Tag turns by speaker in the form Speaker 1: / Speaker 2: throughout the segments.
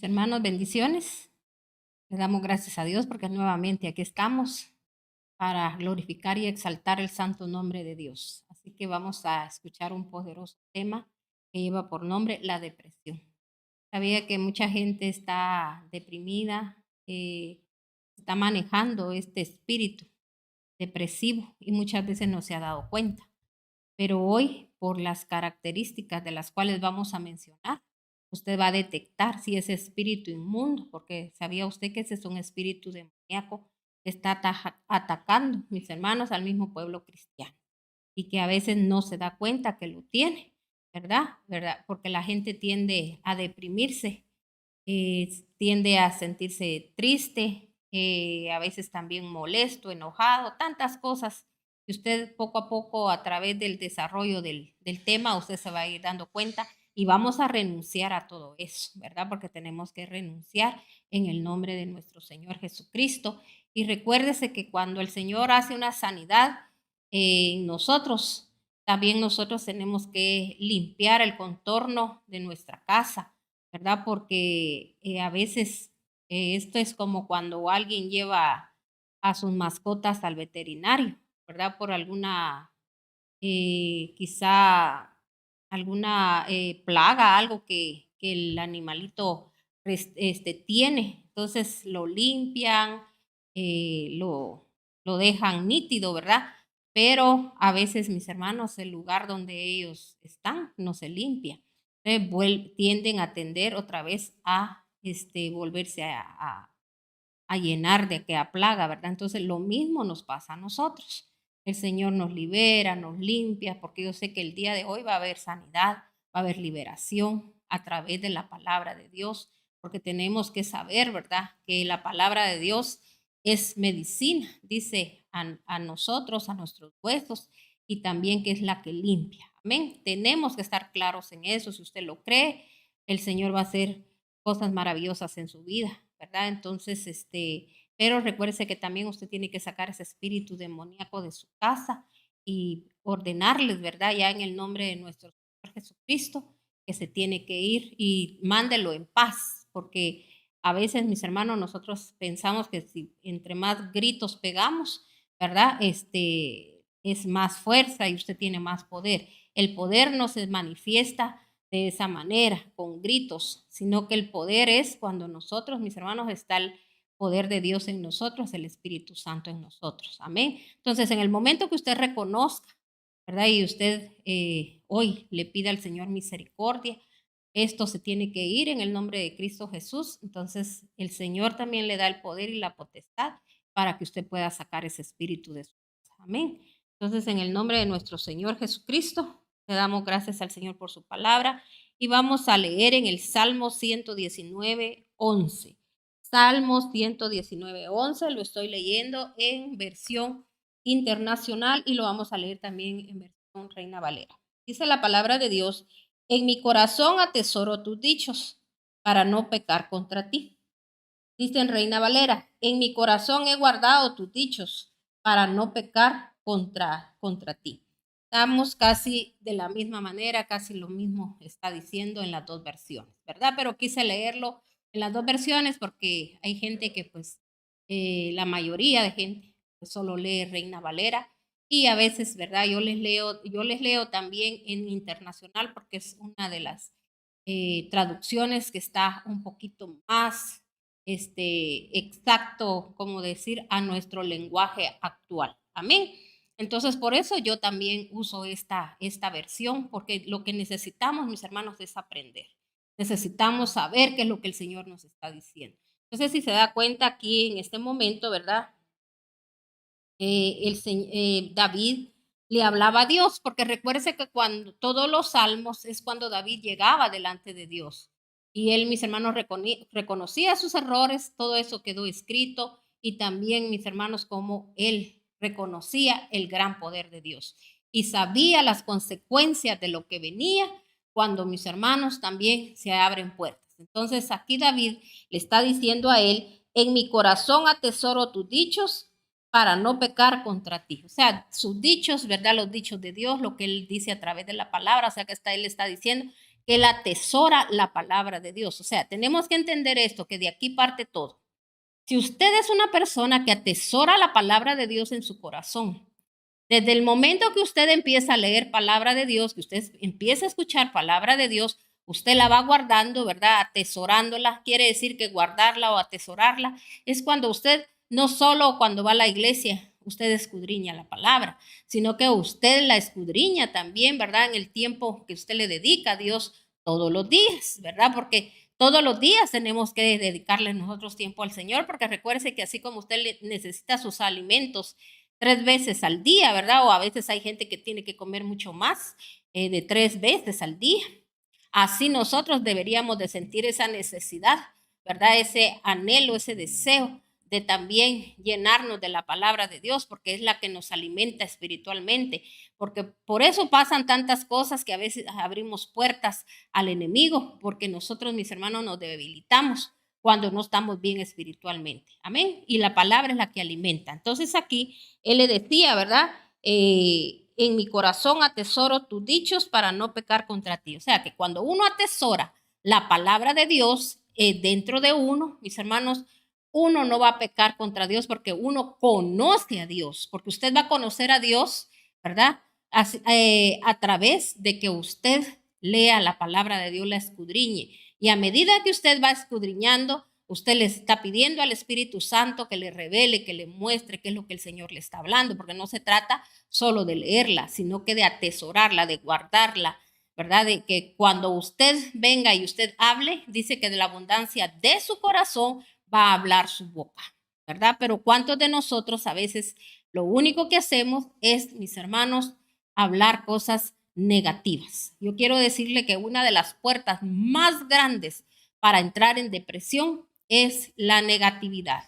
Speaker 1: Mis hermanos, bendiciones. Le damos gracias a Dios porque nuevamente aquí estamos para glorificar y exaltar el santo nombre de Dios. Así que vamos a escuchar un poderoso tema que lleva por nombre la depresión. Sabía que mucha gente está deprimida, está manejando este espíritu depresivo y muchas veces no se ha dado cuenta. Pero hoy, por las características de las cuales vamos a mencionar, usted va a detectar si es espíritu inmundo, porque sabía usted que ese es un espíritu demoníaco que está atacando, mis hermanos, al mismo pueblo cristiano y que a veces no se da cuenta que lo tiene, ¿verdad? ¿Verdad? Porque la gente tiende a deprimirse, tiende a sentirse triste, a veces también molesto, enojado, tantas cosas que usted poco a poco a través del desarrollo del tema, usted se va a ir dando cuenta y vamos a renunciar a todo eso, ¿verdad? Porque tenemos que renunciar en el nombre de nuestro Señor Jesucristo. Y recuérdese que cuando el Señor hace una sanidad en nosotros, también nosotros tenemos que limpiar el contorno de nuestra casa, ¿verdad? Porque a veces esto es como cuando alguien lleva a sus mascotas al veterinario, ¿verdad? Por alguna, quizá alguna plaga, algo que el animalito tiene. Entonces lo limpian, lo dejan nítido, ¿verdad? Pero a veces, mis hermanos, el lugar donde ellos están no se limpia. Tienden a tender otra vez a volverse a llenar de aquella plaga, ¿verdad? Entonces lo mismo nos pasa a nosotros. El Señor nos libera, nos limpia, porque yo sé que el día de hoy va a haber sanidad, va a haber liberación a través de la palabra de Dios, porque tenemos que saber, ¿verdad? Que la palabra de Dios es medicina, dice a nosotros, a nuestros huesos, y también que es la que limpia. Amén. Tenemos que estar claros en eso. Si usted lo cree, el Señor va a hacer cosas maravillosas en su vida, ¿verdad? Entonces, pero recuérdese que también usted tiene que sacar ese espíritu demoníaco de su casa y ordenarles, ¿verdad? Ya en el nombre de nuestro Señor Jesucristo, que se tiene que ir y mándelo en paz, porque a veces, mis hermanos, nosotros pensamos que si entre más gritos pegamos, ¿verdad? Es más fuerza y usted tiene más poder. El poder no se manifiesta de esa manera, con gritos, sino que el poder es cuando nosotros, mis hermanos, está el poder de Dios en nosotros, el Espíritu Santo en nosotros. Amén. Entonces, en el momento que usted reconozca, ¿verdad? Y usted hoy le pida al Señor misericordia, esto se tiene que ir en el nombre de Cristo Jesús. Entonces, el Señor también le da el poder y la potestad para que usted pueda sacar ese espíritu de su casa. Amén. Entonces, en el nombre de nuestro Señor Jesucristo, le damos gracias al Señor por su palabra y vamos a leer en el Salmo 119, 11. Salmo 119, 11, lo estoy leyendo en versión internacional y lo vamos a leer también en versión Reina Valera. Dice la palabra de Dios: en mi corazón atesoro tus dichos para no pecar contra ti. Dice en Reina Valera: en mi corazón he guardado tus dichos para no pecar contra ti. Estamos casi de la misma manera, casi lo mismo está diciendo en las dos versiones, ¿verdad? Pero quise leerlo en las dos versiones porque hay gente que pues, la mayoría de gente pues, solo lee Reina Valera y a veces, ¿verdad? Yo les leo también en internacional porque es una de las traducciones que está un poquito más exacto, como decir, a nuestro lenguaje actual. Amén. Entonces, por eso yo también uso esta versión, porque lo que necesitamos, mis hermanos, es aprender. Necesitamos saber qué es lo que el Señor nos está diciendo. Entonces, si se da cuenta aquí en este momento, ¿verdad? David le hablaba a Dios, porque recuérdese que cuando todos los salmos es cuando David llegaba delante de Dios. Y él, mis hermanos, reconocía sus errores, todo eso quedó escrito, y también, mis hermanos, como él reconocía el gran poder de Dios y sabía las consecuencias de lo que venía cuando, mis hermanos, también se abren puertas. Entonces aquí David le está diciendo a él: en mi corazón atesoro tus dichos para no pecar contra ti. O sea, sus dichos, ¿verdad? Los dichos de Dios, lo que él dice a través de la palabra, o sea, que él está diciendo que él atesora la palabra de Dios. O sea, tenemos que entender esto, que de aquí parte todo. Si usted es una persona que atesora la palabra de Dios en su corazón, desde el momento que usted empieza a leer palabra de Dios, que usted empieza a escuchar palabra de Dios, usted la va guardando, ¿verdad? Atesorándola, quiere decir que guardarla o atesorarla es cuando usted, no solo cuando va a la iglesia, usted escudriña la palabra, sino que usted la escudriña también, ¿verdad? En el tiempo que usted le dedica a Dios todos los días, ¿verdad? Porque todos los días tenemos que dedicarle nosotros tiempo al Señor, porque recuerde que así como usted necesita sus alimentos 3 veces al día, ¿verdad? O a veces hay gente que tiene que comer mucho más, de 3 veces al día. Así nosotros deberíamos de sentir esa necesidad, ¿verdad? Ese anhelo, ese deseo de también llenarnos de la palabra de Dios, porque es la que nos alimenta espiritualmente, porque por eso pasan tantas cosas que a veces abrimos puertas al enemigo, porque nosotros, mis hermanos, nos debilitamos cuando no estamos bien espiritualmente. Amén. Y la palabra es la que alimenta. Entonces aquí él le decía, ¿verdad? En mi corazón atesoro tus dichos para no pecar contra ti. O sea que cuando uno atesora la palabra de Dios dentro de uno, mis hermanos, uno no va a pecar contra Dios porque uno conoce a Dios, porque usted va a conocer a Dios, ¿verdad? A través de que usted lea la palabra de Dios, la escudriñe. Y a medida que usted va escudriñando, usted le está pidiendo al Espíritu Santo que le revele, que le muestre qué es lo que el Señor le está hablando, porque no se trata solo de leerla, sino que de atesorarla, de guardarla, ¿verdad? De que cuando usted venga y usted hable, dice que de la abundancia de su corazón va a hablar su boca, ¿verdad? Pero ¿cuántos de nosotros a veces lo único que hacemos es, mis hermanos, hablar cosas negativas? Yo quiero decirle que una de las puertas más grandes para entrar en depresión es la negatividad,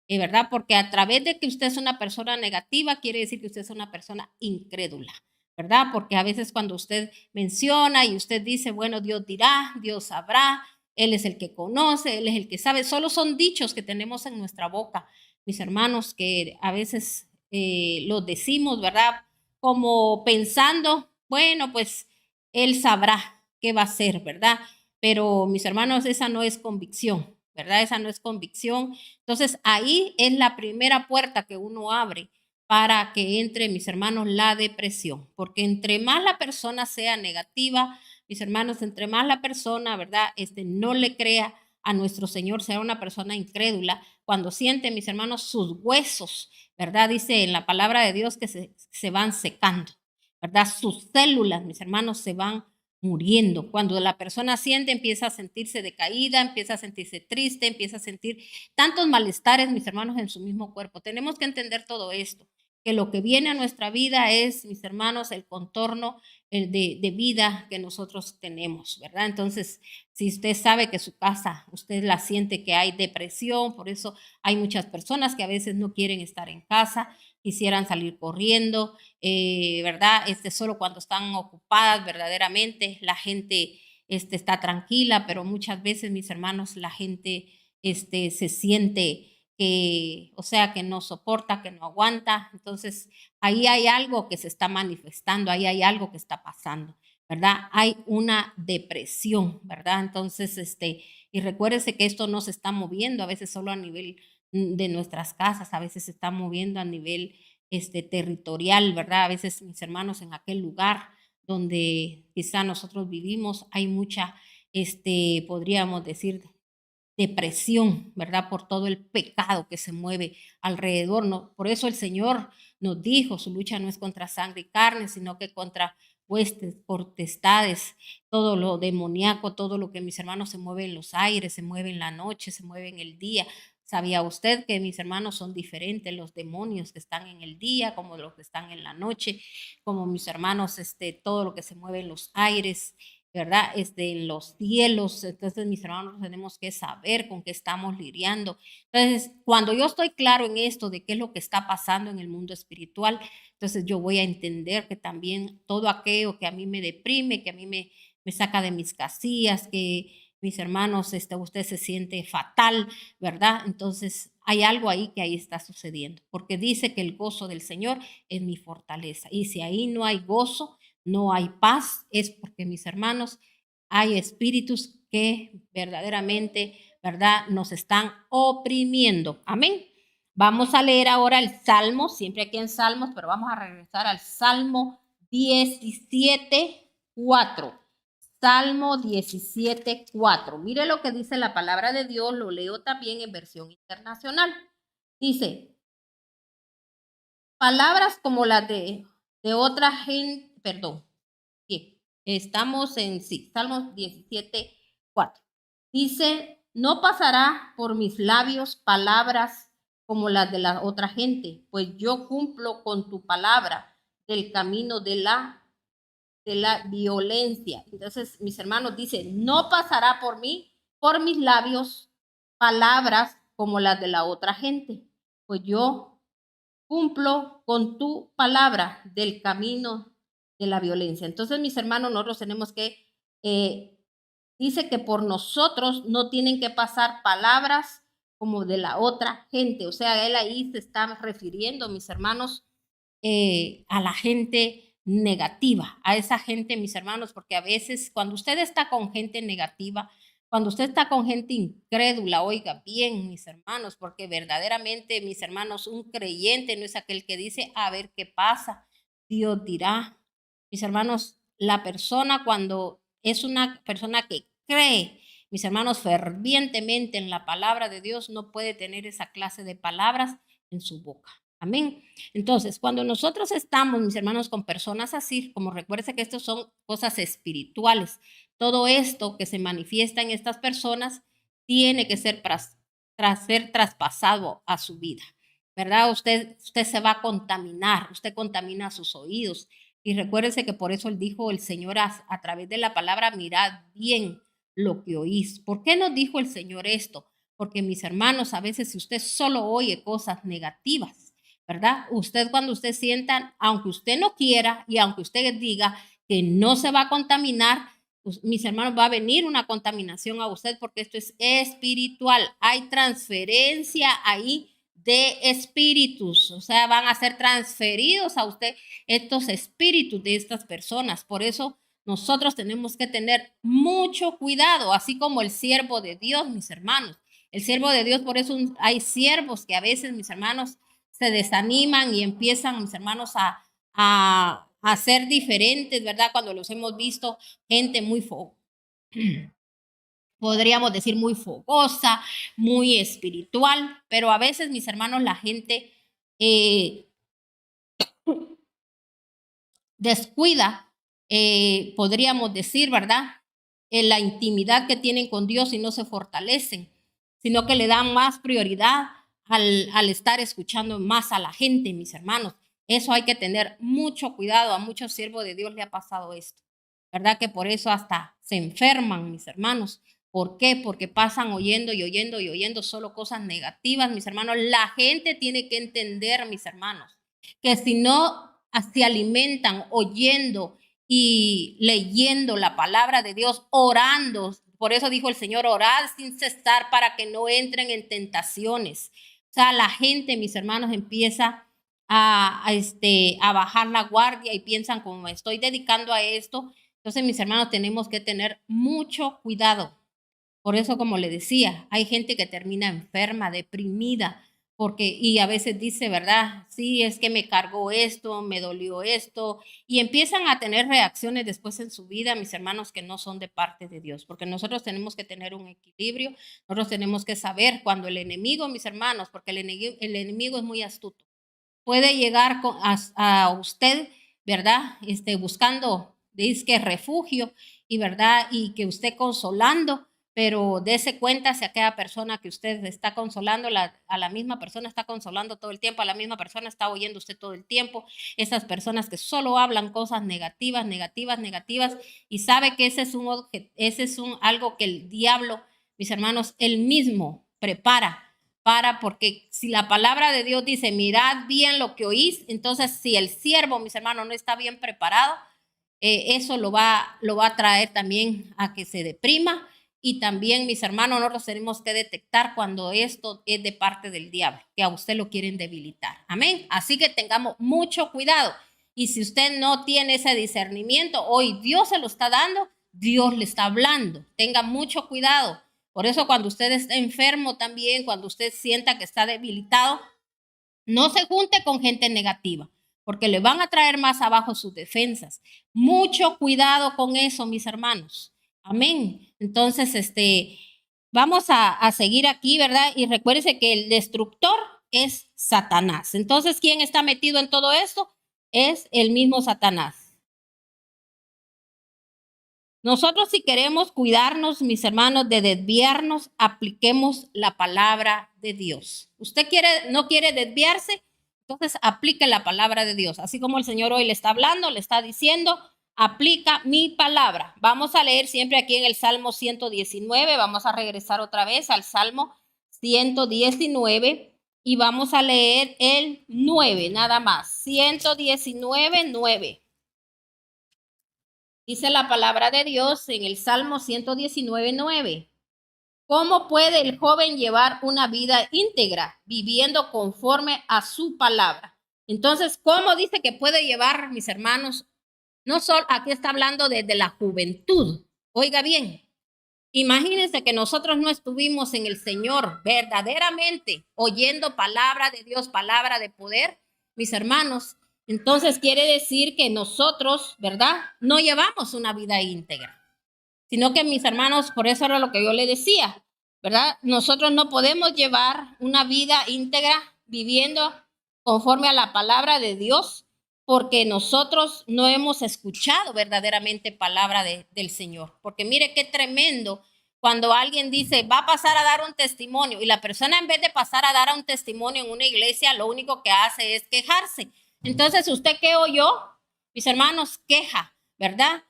Speaker 1: ¿verdad? Porque a través de que usted es una persona negativa, quiere decir que usted es una persona incrédula, ¿verdad? Porque a veces cuando usted menciona y usted dice, bueno, Dios dirá, Dios sabrá, Él es el que conoce, Él es el que sabe, solo son dichos que tenemos en nuestra boca, mis hermanos, que a veces los decimos, ¿verdad? Como pensando, bueno, pues Él sabrá qué va a hacer, ¿verdad? Pero mis hermanos, esa no es convicción, ¿verdad? Esa no es convicción. Entonces ahí es la primera puerta que uno abre para que entre, mis hermanos, la depresión, porque entre más la persona sea negativa, mis hermanos, entre más la persona, ¿verdad? No le crea a nuestro Señor, sea una persona incrédula, cuando siente, mis hermanos, sus huesos, ¿verdad? Dice en la palabra de Dios que se van secando, ¿verdad? Sus células, mis hermanos, se van muriendo. Cuando la persona siente, empieza a sentirse decaída, empieza a sentirse triste, empieza a sentir tantos malestares, mis hermanos, en su mismo cuerpo. Tenemos que entender todo esto, que lo que viene a nuestra vida es, mis hermanos, el contorno de vida que nosotros tenemos, ¿verdad? Entonces, si usted sabe que su casa, usted la siente que hay depresión, por eso hay muchas personas que a veces no quieren estar en casa, quisieran salir corriendo, ¿verdad? Solo cuando están ocupadas verdaderamente, la gente está tranquila, pero muchas veces, mis hermanos, la gente se siente que, o sea, que no soporta, que no aguanta. Entonces, ahí hay algo que se está manifestando, ahí hay algo que está pasando, ¿verdad? Hay una depresión, ¿verdad? Entonces, y recuérdese que esto no se está moviendo a veces solo a nivel de nuestras casas, a veces se está moviendo a nivel territorial, ¿verdad? A veces, mis hermanos, en aquel lugar donde quizá nosotros vivimos, hay mucha, podríamos decir, depresión, ¿verdad? Por todo el pecado que se mueve alrededor. No, por eso el Señor nos dijo, su lucha no es contra sangre y carne, sino que contra huestes, potestades, todo lo demoníaco, todo lo que, mis hermanos, se mueve en los aires, se mueve en la noche, se mueve en el día. ¿Sabía usted que, mis hermanos, son diferentes los demonios que están en el día como los que están en la noche? Como, mis hermanos, todo lo que se mueve en los aires, ¿verdad? En los cielos. Entonces, mis hermanos, tenemos que saber con qué estamos lidiando. Entonces, cuando yo estoy claro en esto de qué es lo que está pasando en el mundo espiritual, entonces yo voy a entender que también todo aquello que a mí me deprime, que a mí me saca de mis casillas, que mis hermanos, usted se siente fatal, ¿verdad? Entonces, hay algo ahí que ahí está sucediendo, porque dice que el gozo del Señor es mi fortaleza. Y si ahí no hay gozo, no hay paz, es porque, mis hermanos, hay espíritus que verdaderamente, ¿verdad?, nos están oprimiendo. Amén. Vamos a leer ahora el Salmo, siempre aquí en Salmos, pero vamos a regresar al Salmo 17:4. Salmo 17:4. Mire lo que dice la palabra de Dios, lo leo también en versión internacional. Dice, palabras como las de otra gente, perdón, bien, estamos en sí, Salmos 17:4. Dice, no pasará por mis labios palabras como las de la otra gente, pues yo cumplo con tu palabra del camino de la violencia. Entonces, mis hermanos dicen, no pasará por mí, por mis labios, palabras como las de la otra gente, pues yo cumplo con tu palabra del camino de la violencia. Entonces, mis hermanos, nosotros tenemos que, dice que por nosotros no tienen que pasar palabras como de la otra gente. O sea, él ahí se está refiriendo, mis hermanos, a la gente negativa, a esa gente, mis hermanos, porque a veces cuando usted está con gente negativa, cuando usted está con gente incrédula, oiga bien, mis hermanos, porque verdaderamente, mis hermanos, un creyente no es aquel que dice, a ver qué pasa, Dios dirá. Mis hermanos, la persona cuando es una persona que cree, mis hermanos, fervientemente en la palabra de Dios, no puede tener esa clase de palabras en su boca. Amén. Entonces, cuando nosotros estamos, mis hermanos, con personas así, como recuerden que estos son cosas espirituales, todo esto que se manifiesta en estas personas tiene que ser ser traspasado a su vida, ¿verdad? Usted se va a contaminar, usted contamina sus oídos. Y recuérdese que por eso él dijo el Señor a través de la palabra, mirad bien lo que oís. ¿Por qué nos dijo el Señor esto? Porque mis hermanos, a veces si usted solo oye cosas negativas, ¿verdad? Usted cuando usted sienta, aunque usted no quiera y aunque usted diga que no se va a contaminar, pues, mis hermanos, va a venir una contaminación a usted porque esto es espiritual. Hay transferencia ahí de espíritus, o sea, van a ser transferidos a usted estos espíritus de estas personas. Por eso nosotros tenemos que tener mucho cuidado, así como el siervo de Dios, mis hermanos. El siervo de Dios, por eso hay siervos que a veces, mis hermanos, se desaniman y empiezan, mis hermanos, a ser diferentes, ¿verdad? Cuando los hemos visto, gente muy podríamos decir muy fogosa, muy espiritual, pero a veces, mis hermanos, la gente descuida, podríamos decir, ¿verdad? La intimidad que tienen con Dios y no se fortalecen, sino que le dan más prioridad al estar escuchando más a la gente, mis hermanos. Eso hay que tener mucho cuidado. A muchos siervos de Dios le ha pasado esto, ¿verdad? Que por eso hasta se enferman, mis hermanos. ¿Por qué? Porque pasan oyendo y oyendo y oyendo solo cosas negativas, mis hermanos. La gente tiene que entender, mis hermanos, que si no se alimentan oyendo y leyendo la palabra de Dios, orando. Por eso dijo el Señor, orad sin cesar para que no entren en tentaciones. O sea, la gente, mis hermanos, empieza a bajar la guardia y piensan, como me estoy dedicando a esto, entonces, mis hermanos, tenemos que tener mucho cuidado. Por eso, como le decía, hay gente que termina enferma, deprimida, y a veces dice, ¿verdad? Sí, es que me cargó esto, me dolió esto, y empiezan a tener reacciones después en su vida, mis hermanos, que no son de parte de Dios, porque nosotros tenemos que tener un equilibrio, nosotros tenemos que saber cuando el enemigo, mis hermanos, porque el enemigo es muy astuto, puede llegar a usted, ¿verdad? Buscando, dice que refugio, y verdad, y que usted consolando, pero dése cuenta si aquella persona que usted está consolando, a la misma persona está consolando todo el tiempo, a la misma persona está oyendo usted todo el tiempo, esas personas que solo hablan cosas negativas, negativas, negativas, y sabe que ese es algo que el diablo, mis hermanos, él mismo prepara porque si la palabra de Dios dice, mirad bien lo que oís, entonces si el siervo, mis hermanos, no está bien preparado, eso lo va a traer también a que se deprima. Y también, mis hermanos, nosotros tenemos que detectar cuando esto es de parte del diablo, que a usted lo quieren debilitar. Amén. Así que tengamos mucho cuidado. Y si usted no tiene ese discernimiento, hoy Dios se lo está dando, Dios le está hablando. Tenga mucho cuidado. Por eso cuando usted está enfermo también, cuando usted sienta que está debilitado, no se junte con gente negativa, porque le van a traer más abajo sus defensas. Mucho cuidado con eso, mis hermanos. Amén. Entonces, vamos a seguir aquí, ¿verdad? Y recuérdese que el destructor es Satanás. Entonces, ¿quién está metido en todo esto? Es el mismo Satanás. Nosotros, si queremos cuidarnos, mis hermanos, de desviarnos, apliquemos la palabra de Dios. Usted no quiere desviarse, entonces aplique la palabra de Dios. Así como el Señor hoy le está hablando, le está diciendo, aplica mi palabra. Vamos a leer siempre aquí en el Salmo 119. Vamos a regresar otra vez al Salmo 119 y vamos a leer el 9, nada más. 119, 9. Dice la palabra de Dios en el Salmo 119, 9. ¿Cómo puede el joven llevar una vida íntegra viviendo conforme a su palabra? Entonces, ¿cómo dice que puede llevar, mis hermanos? No solo aquí está hablando desde la juventud. Oiga bien, imagínense que nosotros no estuvimos en el Señor verdaderamente oyendo palabra de Dios, palabra de poder, mis hermanos. Entonces quiere decir que nosotros, ¿verdad? No llevamos una vida íntegra, sino que mis hermanos, por eso era lo que yo le decía, ¿verdad? Nosotros no podemos llevar una vida íntegra viviendo conforme a la palabra de Dios, porque nosotros no hemos escuchado verdaderamente palabra del Señor. Porque mire qué tremendo cuando alguien dice, va a pasar a dar un testimonio, y la persona en vez de pasar a dar un testimonio en una iglesia, lo único que hace es quejarse. Entonces, ¿usted qué oyó? Mis hermanos, queja, ¿verdad?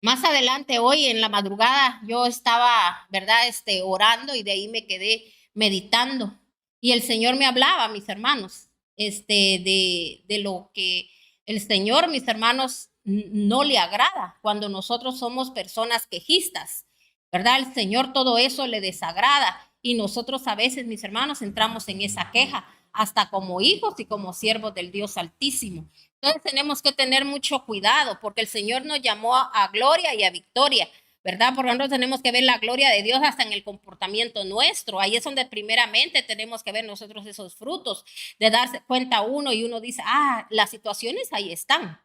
Speaker 1: Más adelante, hoy en la madrugada, yo estaba, ¿verdad? Orando y de ahí me quedé meditando. Y el Señor me hablaba, mis hermanos, de lo que el Señor, mis hermanos, no le agrada cuando nosotros somos personas quejistas, ¿verdad? El Señor todo eso le desagrada y nosotros a veces, mis hermanos, entramos en esa queja, hasta como hijos y como siervos del Dios Altísimo. Entonces tenemos que tener mucho cuidado porque el Señor nos llamó a gloria y a victoria, ¿verdad? Porque nosotros tenemos que ver la gloria de Dios hasta en el comportamiento nuestro. Ahí es donde primeramente tenemos que ver nosotros esos frutos, de darse cuenta uno y uno dice, las situaciones ahí están.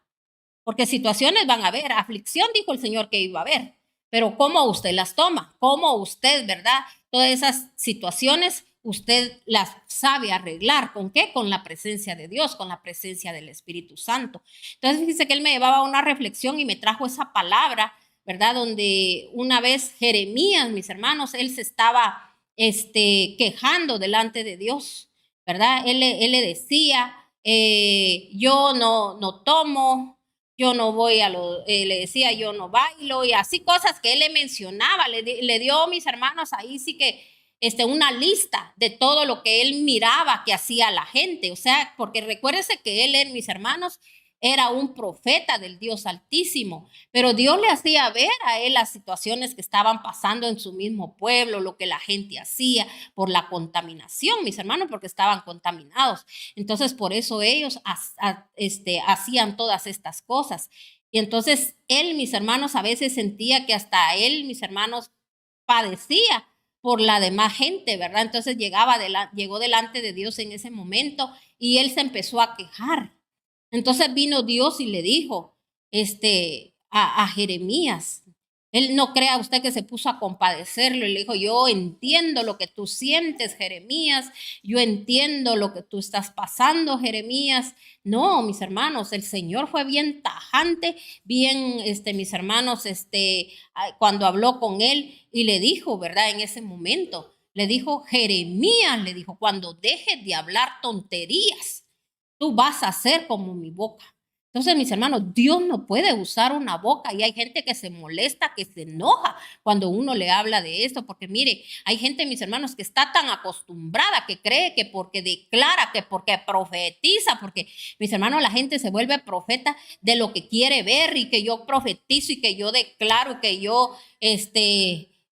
Speaker 1: Porque situaciones van a haber, aflicción dijo el Señor que iba a haber, pero ¿cómo usted las toma? ¿Cómo usted, verdad? Todas esas situaciones usted las sabe arreglar. ¿Con qué? Con la presencia de Dios, con la presencia del Espíritu Santo. Entonces dice que él me llevaba a una reflexión y me trajo esa palabra, ¿verdad? Donde una vez Jeremías, mis hermanos, él se estaba quejando delante de Dios, ¿verdad? Él le decía, yo no tomo, yo no voy le decía, yo no bailo, y así cosas que él le mencionaba, le dio, mis hermanos, ahí sí que una lista de todo lo que él miraba que hacía la gente. O sea, porque recuérdese que él, mis hermanos, era un profeta del Dios Altísimo, pero Dios le hacía ver a él las situaciones que estaban pasando en su mismo pueblo, lo que la gente hacía por la contaminación, mis hermanos, porque estaban contaminados. Entonces, por eso ellos hacían todas estas cosas. Y entonces él, mis hermanos, a veces sentía que hasta él, mis hermanos, padecía por la demás gente, ¿verdad? Entonces llegó delante de Dios en ese momento y él se empezó a quejar. Entonces vino Dios y le dijo a Jeremías, él no crea usted que se puso a compadecerlo y le dijo, yo entiendo lo que tú sientes, Jeremías, yo entiendo lo que tú estás pasando, Jeremías. No, mis hermanos, el Señor fue bien tajante, bien, mis hermanos, cuando habló con él y le dijo, ¿verdad? En ese momento, le dijo, Jeremías, le dijo, cuando dejes de hablar tonterías, tú vas a ser como mi boca. Entonces, mis hermanos, Dios no puede usar una boca y hay gente que se molesta, que se enoja cuando uno le habla de esto, porque mire, hay gente, mis hermanos, que está tan acostumbrada que cree que porque declara, que porque profetiza, porque, mis hermanos, la gente se vuelve profeta de lo que quiere ver y que yo profetizo y que yo declaro y que yo,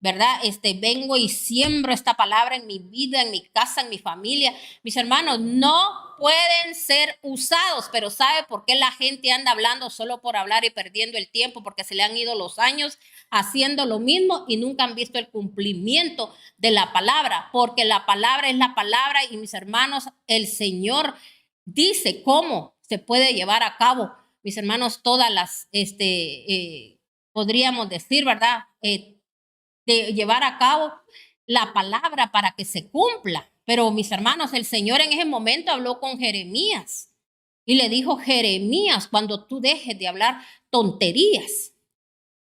Speaker 1: ¿verdad? Vengo y siembro esta palabra en mi vida, en mi casa, en mi familia. Mis hermanos, no pueden ser usados, pero ¿sabe por qué la gente anda hablando solo por hablar y perdiendo el tiempo? Porque se le han ido los años haciendo lo mismo y nunca han visto el cumplimiento de la palabra, porque la palabra es la palabra y mis hermanos, el Señor dice cómo se puede llevar a cabo, mis hermanos, todas las, podríamos decir, ¿verdad? De llevar a cabo la palabra para que se cumpla. Pero mis hermanos, el Señor en ese momento habló con Jeremías y le dijo: Jeremías, cuando tú dejes de hablar tonterías,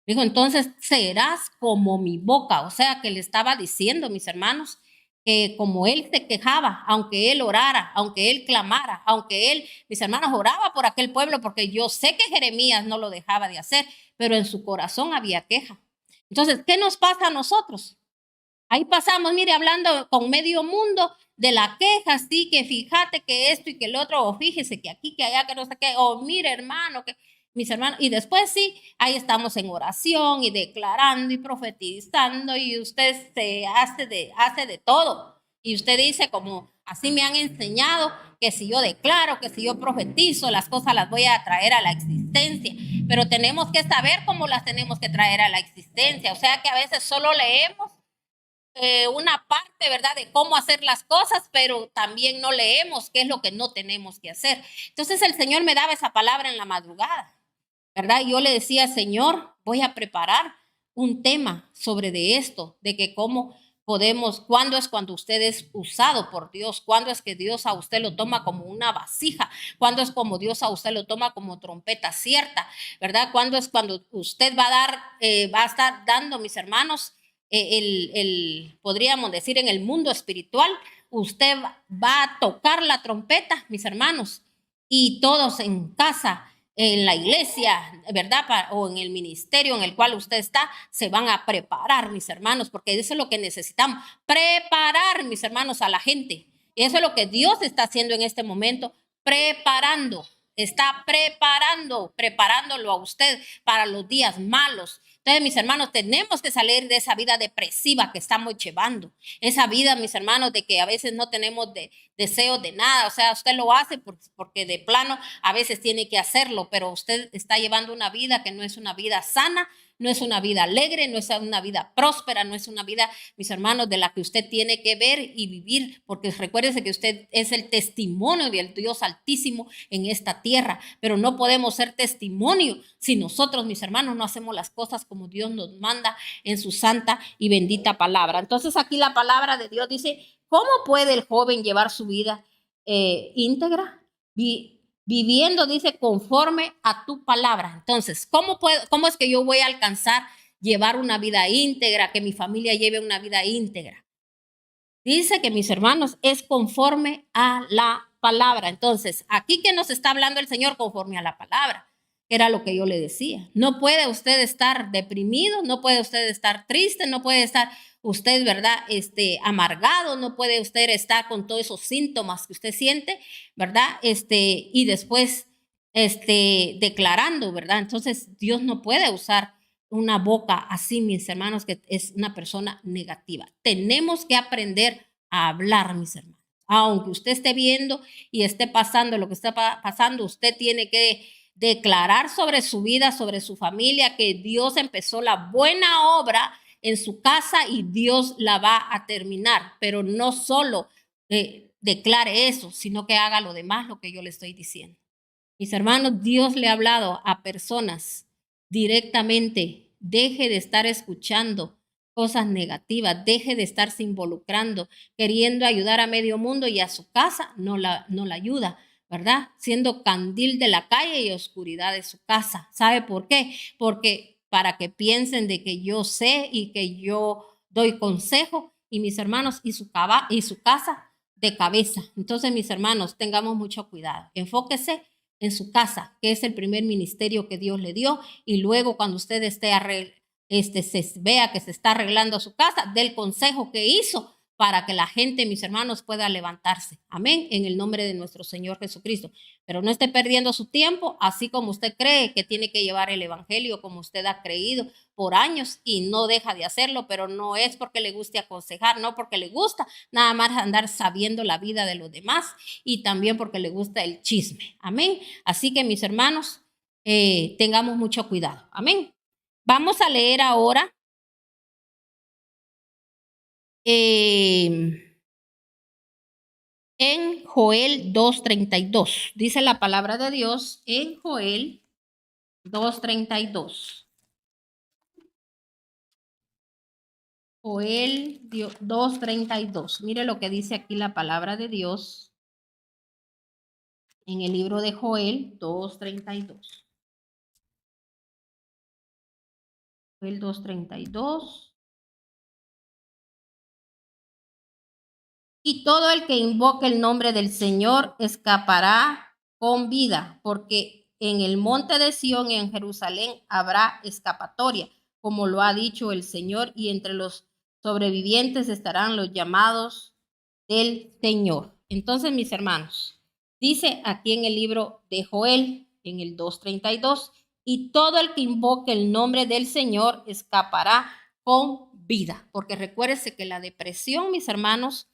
Speaker 1: dijo, entonces serás como mi boca. O sea, que le estaba diciendo, mis hermanos, que como él se quejaba, aunque él orara, aunque él clamara, aunque él, mis hermanos, oraba por aquel pueblo, porque yo sé que Jeremías no lo dejaba de hacer, pero en su corazón había queja. Entonces, ¿qué nos pasa a nosotros? Ahí pasamos, mire, hablando con medio mundo de la queja, sí, que fíjate que esto y que el otro, o fíjese que aquí, que allá, que no sé qué, o mire, hermano, que mis hermanos, y después sí, ahí estamos en oración y declarando y profetizando, y usted se hace de todo. Y usted dice, como así me han enseñado, que si yo declaro, que si yo profetizo, las cosas las voy a traer a la existencia. Pero tenemos que saber cómo las tenemos que traer a la existencia. O sea que a veces solo leemos una parte, ¿verdad?, de cómo hacer las cosas, pero también no leemos qué es lo que no tenemos que hacer. Entonces el Señor me daba esa palabra en la madrugada, ¿verdad? Y yo le decía: Señor, voy a preparar un tema sobre de esto, de que cómo podemos, cuándo es cuando usted es usado por Dios, cuándo es que Dios a usted lo toma como una vasija, cuándo es como Dios a usted lo toma como trompeta cierta, ¿verdad? Cuándo es cuando usted va a dar, va a estar dando, mis hermanos, podríamos decir, en el mundo espiritual, usted va a tocar la trompeta, mis hermanos, y todos en casa, en la iglesia, ¿verdad? O en el ministerio en el cual usted está, se van a preparar, mis hermanos, porque eso es lo que necesitamos, preparar, mis hermanos, a la gente. Y eso es lo que Dios está haciendo en este momento, preparando, está preparándolo a usted para los días malos. Entonces, mis hermanos, tenemos que salir de esa vida depresiva que estamos llevando. Esa vida, mis hermanos, de que a veces no tenemos deseo de nada. O sea, usted lo hace porque de plano a veces tiene que hacerlo, pero usted está llevando una vida que no es una vida sana, no es una vida alegre, no es una vida próspera, no es una vida, mis hermanos, de la que usted tiene que ver y vivir, porque recuérdese que usted es el testimonio del Dios Altísimo en esta tierra, pero no podemos ser testimonio si nosotros, mis hermanos, no hacemos las cosas como Dios nos manda en su santa y bendita palabra. Entonces aquí la palabra de Dios dice: ¿cómo puede el joven llevar su vida íntegra? Viviendo, dice, conforme a tu palabra. Entonces, ¿cómo es que yo voy a alcanzar llevar una vida íntegra, que mi familia lleve una vida íntegra? Dice que, mis hermanos, es conforme a la palabra. Entonces, aquí que nos está hablando el Señor, conforme a la palabra, que era lo que yo le decía. No puede usted estar deprimido, no puede usted estar triste, no puede estar usted, ¿verdad?, amargado, no puede usted estar con todos esos síntomas que usted siente, ¿verdad? Y después, declarando, ¿verdad? Entonces, Dios no puede usar una boca así, mis hermanos, que es una persona negativa. Tenemos que aprender a hablar, mis hermanos. Aunque usted esté viendo y esté pasando lo que está pasando, usted tiene que declarar sobre su vida, sobre su familia, que Dios empezó la buena obra en su casa y Dios la va a terminar. Pero no solo declare eso, sino que haga lo demás, lo que yo le estoy diciendo. Mis hermanos, Dios le ha hablado a personas directamente: deje de estar escuchando cosas negativas, deje de estarse involucrando, queriendo ayudar a medio mundo y a su casa no la ayuda, ¿verdad? Siendo candil de la calle y oscuridad de su casa. ¿Sabe por qué? Porque para que piensen de que yo sé y que yo doy consejo, y mis hermanos, y su casa de cabeza. Entonces, mis hermanos, tengamos mucho cuidado. Enfóquese en su casa, que es el primer ministerio que Dios le dio, y luego cuando usted se vea que se está arreglando su casa, del consejo que hizo para que la gente, mis hermanos, pueda levantarse. Amén, en el nombre de nuestro Señor Jesucristo. Pero no esté perdiendo su tiempo, así como usted cree que tiene que llevar el evangelio, como usted ha creído por años y no deja de hacerlo, pero no es porque le guste aconsejar, no porque le gusta nada más andar sabiendo la vida de los demás y también porque le gusta el chisme. Amén. Así que mis hermanos, tengamos mucho cuidado. Amén. Vamos a leer ahora en Joel 2:32. Dice la palabra de Dios en Joel 2:32. Joel 2:32. Mire lo que dice aquí la palabra de Dios en el libro de Joel 2:32. Joel 2:32. Y todo el que invoque el nombre del Señor escapará con vida, porque en el monte de Sión y en Jerusalén habrá escapatoria, como lo ha dicho el Señor, y entre los sobrevivientes estarán los llamados del Señor. Entonces, mis hermanos, dice aquí en el libro de Joel, en el 2:32, y todo el que invoque el nombre del Señor escapará con vida, porque recuérdese que la depresión, mis hermanos,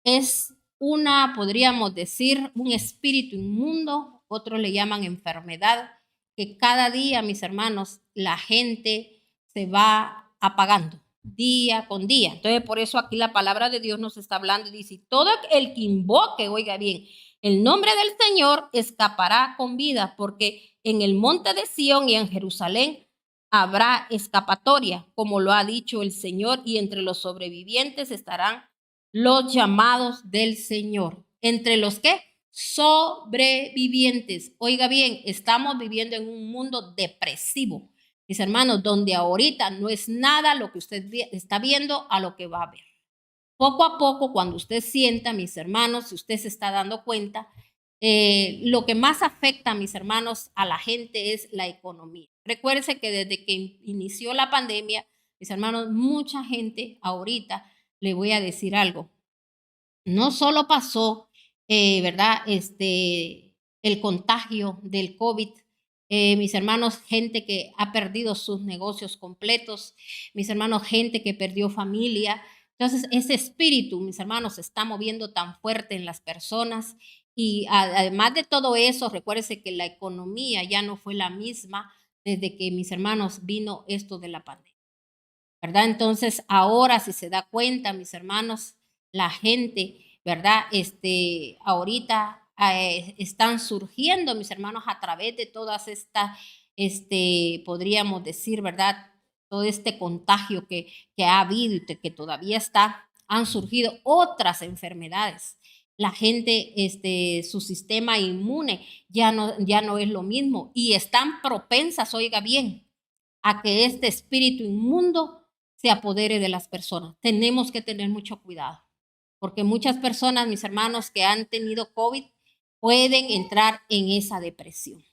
Speaker 1: es una, podríamos decir, un espíritu inmundo, otros le llaman enfermedad, que cada día, mis hermanos, la gente se va apagando día con día. Entonces, por eso aquí la palabra de Dios nos está hablando y dice, todo el que invoque, oiga bien, el nombre del Señor escapará con vida, porque en el monte de Sión y en Jerusalén habrá escapatoria, como lo ha dicho el Señor, y entre los sobrevivientes estarán los llamados del Señor. Entre los que sobrevivientes. Oiga bien, estamos viviendo en un mundo depresivo, mis hermanos, donde ahorita no es nada lo que usted está viendo a lo que va a ver. Poco a poco, cuando usted sienta, mis hermanos, si usted se está dando cuenta, lo que más afecta, mis hermanos, a la gente es la economía. Recuérdense que desde que inició la pandemia, mis hermanos, mucha gente ahorita, le voy a decir algo, no solo pasó, ¿verdad? El contagio del COVID, mis hermanos, gente que ha perdido sus negocios completos, mis hermanos, gente que perdió familia. Entonces, ese espíritu, mis hermanos, se está moviendo tan fuerte en las personas. Y además de todo eso, recuérdese que la economía ya no fue la misma desde que, mis hermanos, vino esto de la pandemia, ¿verdad? Entonces, ahora, si se da cuenta, mis hermanos, la gente, ¿verdad? Ahorita están surgiendo, mis hermanos, a través de todas estas, podríamos decir, ¿verdad? Todo este contagio que ha habido y que todavía está, han surgido otras enfermedades. La gente, su sistema inmune ya no es lo mismo y están propensas, oiga bien, a que este espíritu inmundo se apodere de las personas. Tenemos que tener mucho cuidado, porque muchas personas, mis hermanos, que han tenido COVID, pueden entrar en esa depresión.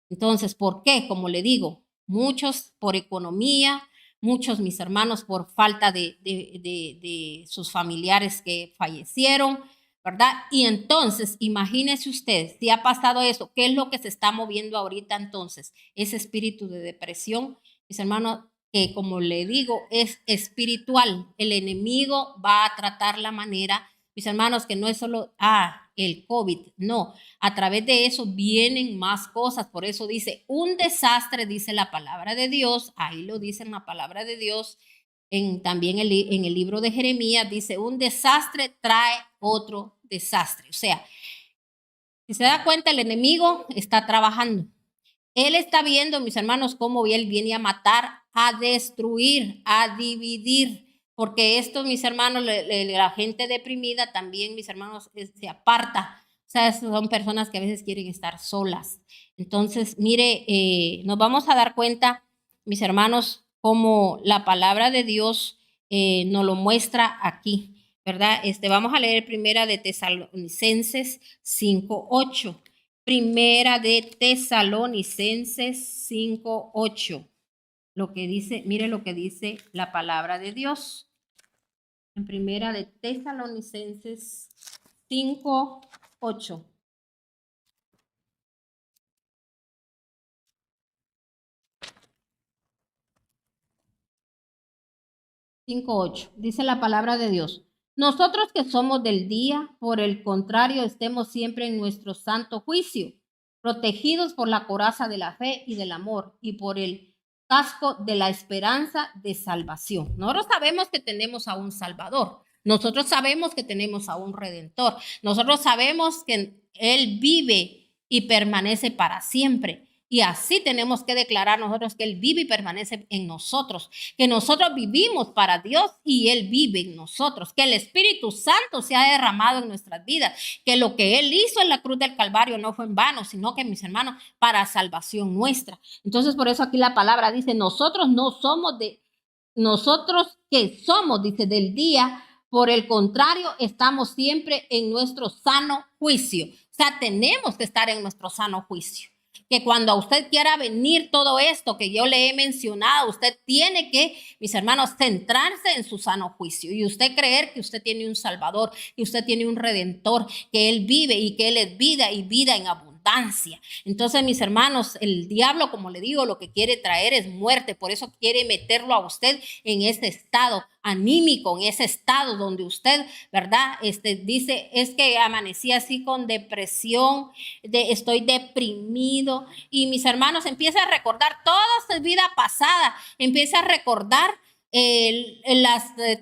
Speaker 1: Entonces, ¿por qué? Como le digo, muchos por economía, muchos, mis hermanos, por falta de sus familiares que fallecieron, ¿verdad? Y entonces, imagínese usted, si ha pasado eso, ¿qué es lo que se está moviendo ahorita entonces? Ese espíritu de depresión, mis hermanos, que como le digo, es espiritual. El enemigo va a tratar la manera, mis hermanos, que no es solo, el COVID, no. A través de eso vienen más cosas. Por eso dice, un desastre, dice la palabra de Dios, ahí lo dice en la palabra de Dios. También en el libro de Jeremías dice, un desastre trae otro desastre. O sea, si se da cuenta, el enemigo está trabajando. Él está viendo, mis hermanos, cómo él viene a matar, a destruir, a dividir. Porque esto, mis hermanos, la gente deprimida también, mis hermanos, se aparta. O sea, son personas que a veces quieren estar solas. Entonces, mire, nos vamos a dar cuenta, mis hermanos, cómo la palabra de Dios nos lo muestra aquí, ¿verdad? Vamos a leer primera de Tesalonicenses 5:8. Primera de Tesalonicenses 5:8. Lo que dice, mire lo que dice la palabra de Dios. En primera de Tesalonicenses 5:8. 5:8. Dice la palabra de Dios. Nosotros que somos del día, por el contrario, estemos siempre en nuestro santo juicio, protegidos por la coraza de la fe y del amor y por el casco de la esperanza de salvación. Nosotros sabemos que tenemos a un Salvador. Nosotros sabemos que tenemos a un Redentor. Nosotros sabemos que Él vive y permanece para siempre. Y así tenemos que declarar nosotros que Él vive y permanece en nosotros, que nosotros vivimos para Dios y Él vive en nosotros, que el Espíritu Santo se ha derramado en nuestras vidas, que lo que Él hizo en la cruz del Calvario no fue en vano, sino que, mis hermanos, para salvación nuestra. Entonces, por eso aquí la palabra dice, nosotros que somos, dice, del día, por el contrario, estamos siempre en nuestro sano juicio. O sea, tenemos que estar en nuestro sano juicio. Que cuando a usted quiera venir todo esto que yo le he mencionado, usted tiene que, mis hermanos, centrarse en su sano juicio y usted creer que usted tiene un Salvador, que usted tiene un Redentor, que Él vive y que Él es vida y vida en abundancia. Entonces, mis hermanos, el diablo, como le digo, lo que quiere traer es muerte. Por eso quiere meterlo a usted en ese estado anímico, en ese estado donde usted, ¿verdad? Dice, es que amanecí así con depresión, estoy deprimido. Y mis hermanos, empieza a recordar toda su vida pasada, empieza a recordar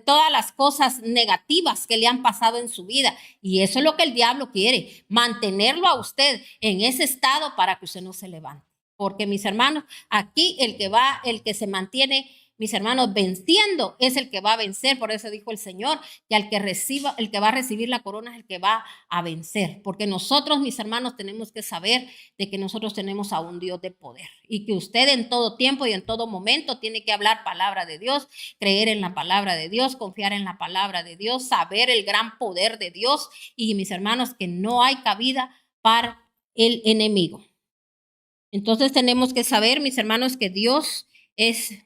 Speaker 1: todas las cosas negativas que le han pasado en su vida. Y eso es lo que el diablo quiere, mantenerlo a usted en ese estado para que usted no se levante. Porque, mis hermanos, aquí el que se mantiene, mis hermanos, venciendo es el que va a vencer. Por eso dijo el Señor que el que va a recibir la corona es el que va a vencer. Porque nosotros, mis hermanos, tenemos que saber de que nosotros tenemos a un Dios de poder y que usted en todo tiempo y en todo momento tiene que hablar palabra de Dios, creer en la palabra de Dios, confiar en la palabra de Dios, saber el gran poder de Dios y, mis hermanos, que no hay cabida para el enemigo. Entonces tenemos que saber, mis hermanos, que Dios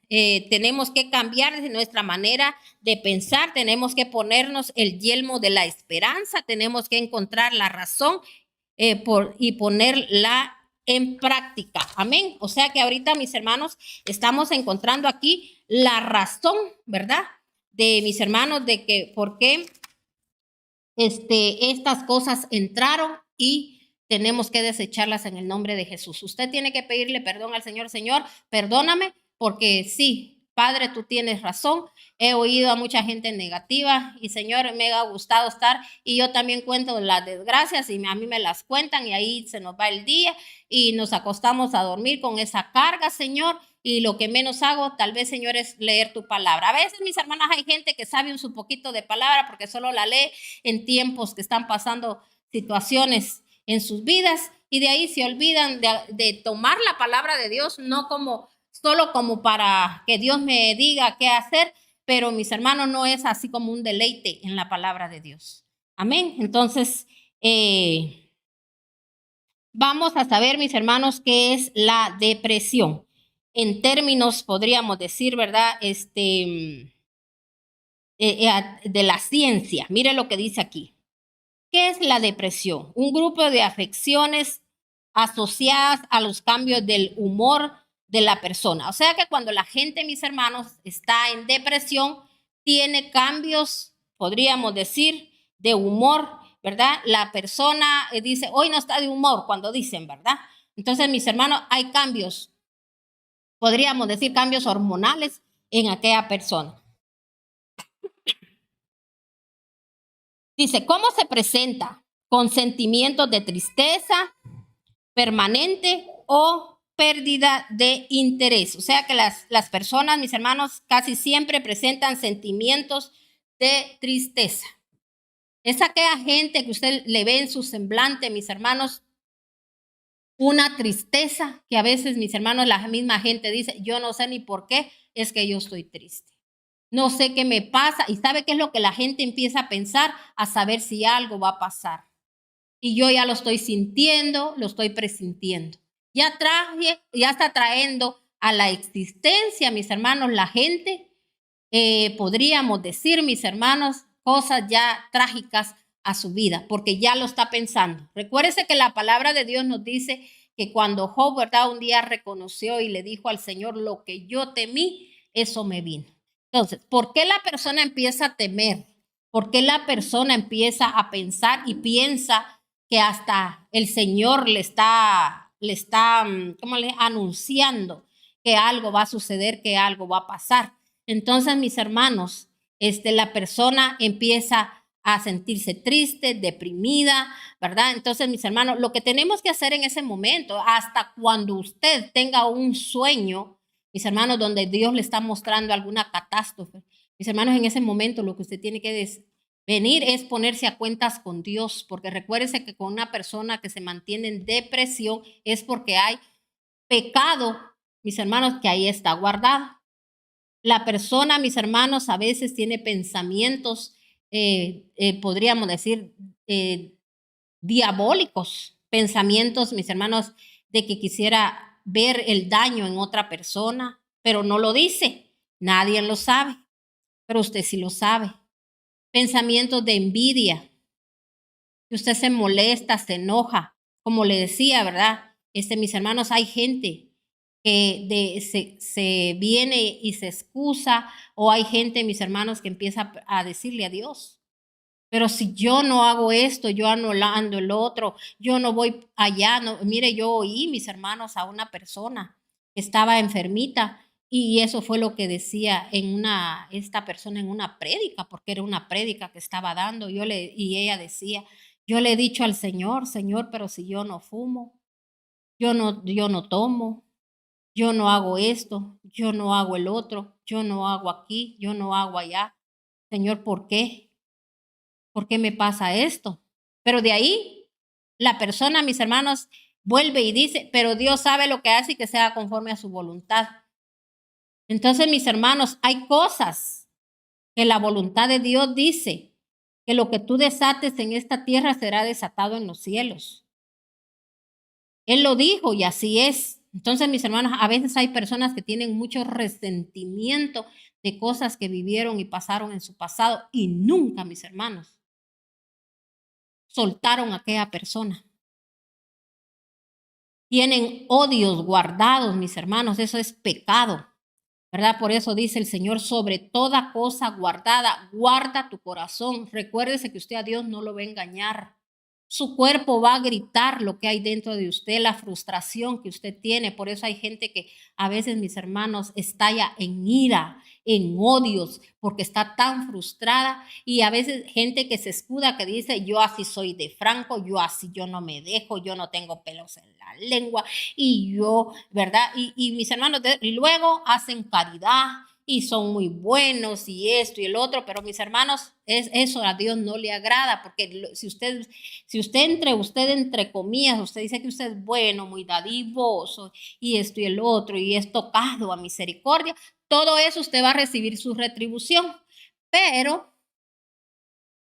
Speaker 1: tenemos que cambiar nuestra manera de pensar, tenemos que ponernos el yelmo de la esperanza, tenemos que encontrar la razón y ponerla en práctica. Amén. O sea que ahorita, mis hermanos, estamos encontrando aquí la razón, ¿verdad? De mis hermanos, de que por qué estas cosas entraron y tenemos que desecharlas en el nombre de Jesús. Usted tiene que pedirle perdón al Señor. Señor, perdóname, porque sí, Padre, tú tienes razón. He oído a mucha gente negativa y, Señor, me ha gustado estar y yo también cuento las desgracias y a mí me las cuentan y ahí se nos va el día y nos acostamos a dormir con esa carga, Señor. Y lo que menos hago, tal vez, Señor, es leer tu palabra. A veces, mis hermanas, hay gente que sabe un poquito de palabra porque solo la lee en tiempos que están pasando situaciones en sus vidas y de ahí se olvidan de tomar la palabra de Dios, no solo como para que Dios me diga qué hacer, pero, mis hermanos, no es así como un deleite en la palabra de Dios. Amén. Entonces, vamos a saber, mis hermanos, qué es la depresión. En términos, podríamos decir, ¿verdad? De la ciencia. Mire lo que dice aquí. ¿Qué es la depresión? Un grupo de afecciones asociadas a los cambios del humor de la persona. O sea que cuando la gente, mis hermanos, está en depresión, tiene cambios, podríamos decir, de humor, ¿verdad? La persona dice, hoy no está de humor, cuando dicen, ¿verdad? Entonces, mis hermanos, hay cambios, podríamos decir cambios hormonales en aquella persona. Dice, ¿cómo se presenta? Con sentimientos de tristeza permanente o pérdida de interés. O sea que las personas, mis hermanos, casi siempre presentan sentimientos de tristeza. Es aquella gente que usted le ve en su semblante, mis hermanos, una tristeza que a veces, mis hermanos, la misma gente dice, yo no sé ni por qué es que yo estoy triste. No sé qué me pasa. ¿Y sabe qué es lo que la gente empieza a pensar? A saber si algo va a pasar. Y yo ya lo estoy sintiendo, lo estoy presintiendo. Ya está trayendo a la existencia, mis hermanos, la gente, podríamos decir, mis hermanos, cosas ya trágicas a su vida, porque ya lo está pensando. Recuérdese que la palabra de Dios nos dice que cuando Job, ¿verdad?, un día reconoció y le dijo al Señor, lo que yo temí, eso me vino. Entonces, ¿por qué la persona empieza a temer? ¿Por qué la persona empieza a pensar y piensa que hasta el Señor le está anunciando que algo va a suceder, que algo va a pasar? Entonces, mis hermanos, la persona empieza a sentirse triste, deprimida, ¿verdad? Entonces, mis hermanos, lo que tenemos que hacer en ese momento, hasta cuando usted tenga un sueño, mis hermanos, donde Dios le está mostrando alguna catástrofe, mis hermanos, en ese momento lo que usted tiene que venir es ponerse a cuentas con Dios, porque recuérdese que con una persona que se mantiene en depresión es porque hay pecado, mis hermanos, que ahí está guardado. La persona, mis hermanos, a veces tiene pensamientos, podríamos decir, diabólicos, pensamientos, mis hermanos, de que quisiera ver el daño en otra persona, pero no lo dice. Nadie lo sabe, pero usted sí lo sabe. Pensamientos de envidia, que usted se molesta, se enoja. Como le decía, ¿verdad? Mis hermanos, hay gente que se viene y se excusa, o hay gente, mis hermanos, que empieza a decirle a Dios, pero si yo no hago esto, yo anulando el otro, yo no voy allá. No, mire, yo oí, mis hermanos, a una persona que estaba enfermita y eso fue lo que decía esta persona en una prédica, porque era una prédica que estaba dando. Y ella decía, yo le he dicho al Señor, Señor, pero si yo no fumo, yo no tomo, yo no hago esto, yo no hago el otro, yo no hago aquí, yo no hago allá. Señor, ¿por qué? ¿Por qué me pasa esto? Pero de ahí la persona, mis hermanos, vuelve y dice, pero Dios sabe lo que hace y que sea conforme a su voluntad. Entonces, mis hermanos, hay cosas que la voluntad de Dios dice que lo que tú desates en esta tierra será desatado en los cielos. Él lo dijo y así es. Entonces, mis hermanos, a veces hay personas que tienen mucho resentimiento de cosas que vivieron y pasaron en su pasado y nunca, mis hermanos, soltaron a aquella persona. Tienen odios guardados, mis hermanos, eso es pecado, ¿verdad? Por eso dice el Señor, sobre toda cosa guardada, guarda tu corazón. Recuérdese que usted a Dios no lo va a engañar. Su cuerpo va a gritar lo que hay dentro de usted, la frustración que usted tiene. Por eso hay gente que a veces, mis hermanos, estalla en ira, en odios, porque está tan frustrada. Y a veces gente que se escuda, que dice, yo así soy de franco, yo así, yo no me dejo, yo no tengo pelos en la lengua. Y yo, ¿verdad? Y mis hermanos, y luego hacen caridad y son muy buenos y esto y el otro, pero mis hermanos, eso a Dios no le agrada, porque si usted entre comillas, usted dice que usted es bueno, muy dadivoso y esto y el otro y es tocado a misericordia, todo eso usted va a recibir su retribución, pero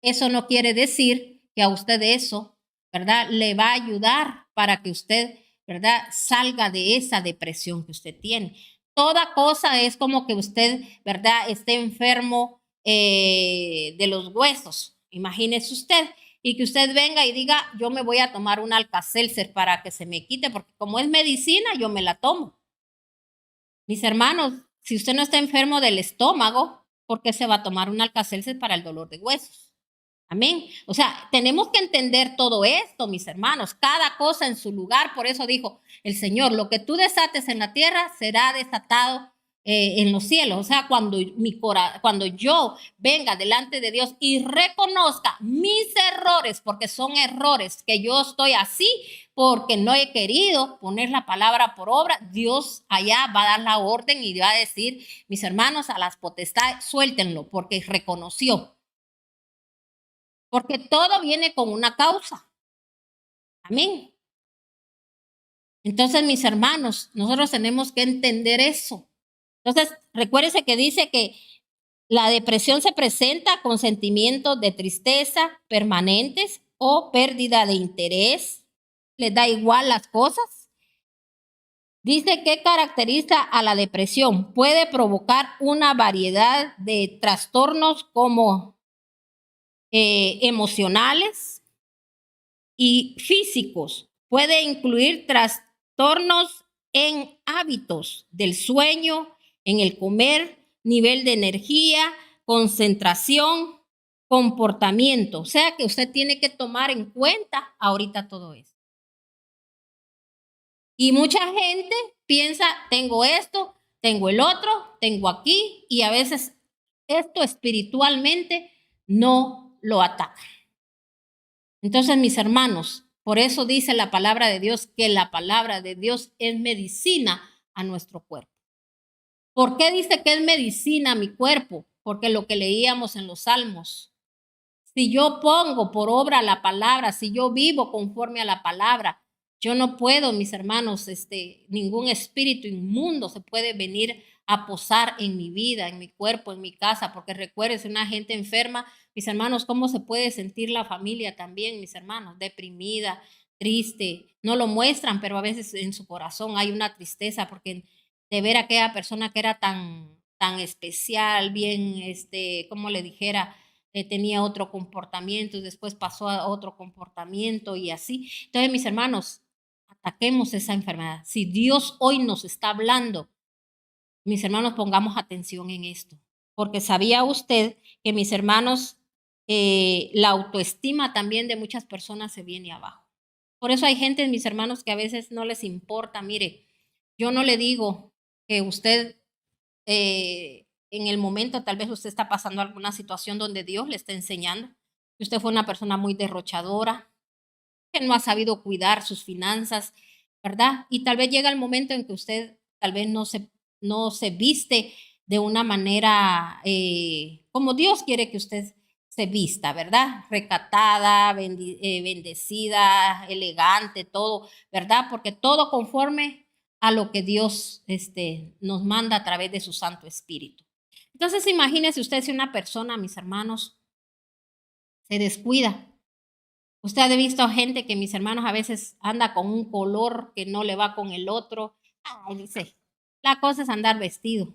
Speaker 1: eso no quiere decir que a usted eso, ¿verdad?, le va a ayudar para que usted, ¿verdad?, salga de esa depresión que usted tiene. Toda cosa es como que usted, ¿verdad?, esté enfermo de los huesos. Imagínese usted y que usted venga y diga, yo me voy a tomar un Alka-Seltzer para que se me quite, porque como es medicina, yo me la tomo. Mis hermanos, si usted no está enfermo del estómago, ¿por qué se va a tomar un Alka-Seltzer para el dolor de huesos? Amén. O sea, tenemos que entender todo esto, mis hermanos, cada cosa en su lugar. Por eso dijo el Señor, lo que tú desates en la tierra será desatado en los cielos. O sea, cuando yo venga delante de Dios y reconozca mis errores, porque son errores que yo estoy así, porque no he querido poner la palabra por obra, Dios allá va a dar la orden y va a decir, mis hermanos, a las potestades, suéltenlo, porque reconoció. Porque todo viene con una causa. Amén. Entonces, mis hermanos, nosotros tenemos que entender eso. Entonces, recuérdese que dice que la depresión se presenta con sentimientos de tristeza permanentes o pérdida de interés. Les da igual las cosas. Dice que caracteriza a la depresión. Puede provocar una variedad de trastornos como emocionales y físicos. Puede incluir trastornos en hábitos del sueño, en el comer, nivel de energía, concentración, comportamiento. O sea que usted tiene que tomar en cuenta ahorita todo eso. Y mucha gente piensa, tengo esto, tengo el otro, tengo aquí, y a veces esto espiritualmente no lo ataca. Entonces, mis hermanos, por eso dice la palabra de Dios que la palabra de Dios es medicina a nuestro cuerpo. ¿Por qué dice que es medicina a mi cuerpo? Porque lo que leíamos en los Salmos. Si yo pongo por obra la palabra, si yo vivo conforme a la palabra, yo no puedo, mis hermanos, ningún espíritu inmundo se puede venir a posar en mi vida, en mi cuerpo, en mi casa, porque recuérdense, una gente enferma, mis hermanos, ¿cómo se puede sentir la familia también, mis hermanos? Deprimida, triste, no lo muestran, pero a veces en su corazón hay una tristeza, porque de ver a aquella persona que era tan especial, bien, como le dijera, tenía otro comportamiento, después pasó a otro comportamiento y así. Entonces, mis hermanos, ataquemos esa enfermedad. Si Dios hoy nos está hablando, mis hermanos, pongamos atención en esto, porque sabía usted que, mis hermanos, la autoestima también de muchas personas se viene abajo. Por eso hay gente, mis hermanos, que a veces no les importa. Mire, yo no le digo que usted en el momento tal vez usted está pasando alguna situación donde Dios le está enseñando, que usted fue una persona muy derrochadora, que no ha sabido cuidar sus finanzas, ¿verdad? Y tal vez llega el momento en que usted tal vez no se viste de una manera como Dios quiere que usted se vista, ¿verdad? Recatada, bendecida, elegante, todo, ¿verdad? Porque todo conforme a lo que Dios nos manda a través de su Santo Espíritu. Entonces, imagínese usted si una persona, mis hermanos, se descuida. Usted ha visto a gente que, mis hermanos, a veces anda con un color que no le va con el otro. Ay, dice, la cosa es andar vestido.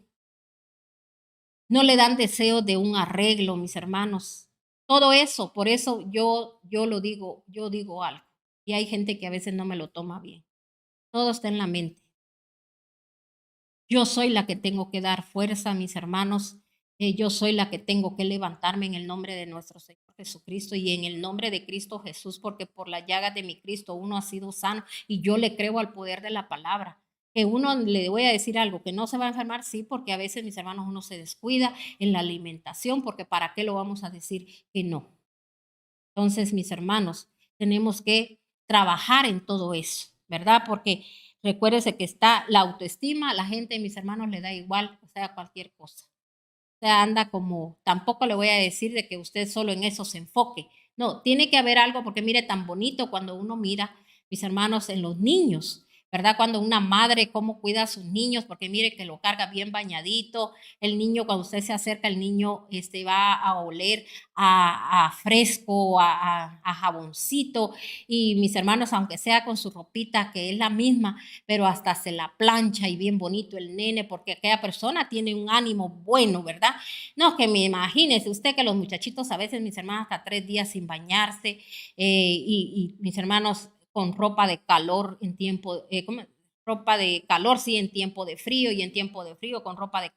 Speaker 1: No le dan deseo de un arreglo, mis hermanos. Todo eso, por eso yo lo digo, yo digo algo. Y hay gente que a veces no me lo toma bien. Todo está en la mente. Yo soy la que tengo que dar fuerza, mis hermanos. Yo soy la que tengo que levantarme en el nombre de nuestro Señor Jesucristo y en el nombre de Cristo Jesús, porque por la llaga de mi Cristo uno ha sido sano y yo le creo al poder de la palabra. Que uno le voy a decir algo, que no se va a enfermar, sí, porque a veces, mis hermanos, uno se descuida en la alimentación, porque ¿para qué lo vamos a decir que no? Entonces, mis hermanos, tenemos que trabajar en todo eso, ¿verdad? Porque recuérdese que está la autoestima, la gente, mis hermanos, le da igual, o sea, cualquier cosa. O sea, anda como, tampoco le voy a decir de que usted solo en eso se enfoque. No, tiene que haber algo, porque mire, tan bonito cuando uno mira, mis hermanos, en los niños, ¿verdad? Cuando una madre, cómo cuida a sus niños, porque mire que lo carga bien bañadito. El niño, cuando usted se acerca, el niño va a oler a fresco, a jaboncito. Y mis hermanos, aunque sea con su ropita, que es la misma, pero hasta se la plancha y bien bonito el nene, porque aquella persona tiene un ánimo bueno, ¿verdad? No, que me imagínese usted que los muchachitos a veces, mis hermanos, hasta 3 días sin bañarse, y mis hermanos con ropa de calor en tiempo, ropa de calor, sí, en tiempo de frío, y en tiempo de frío con ropa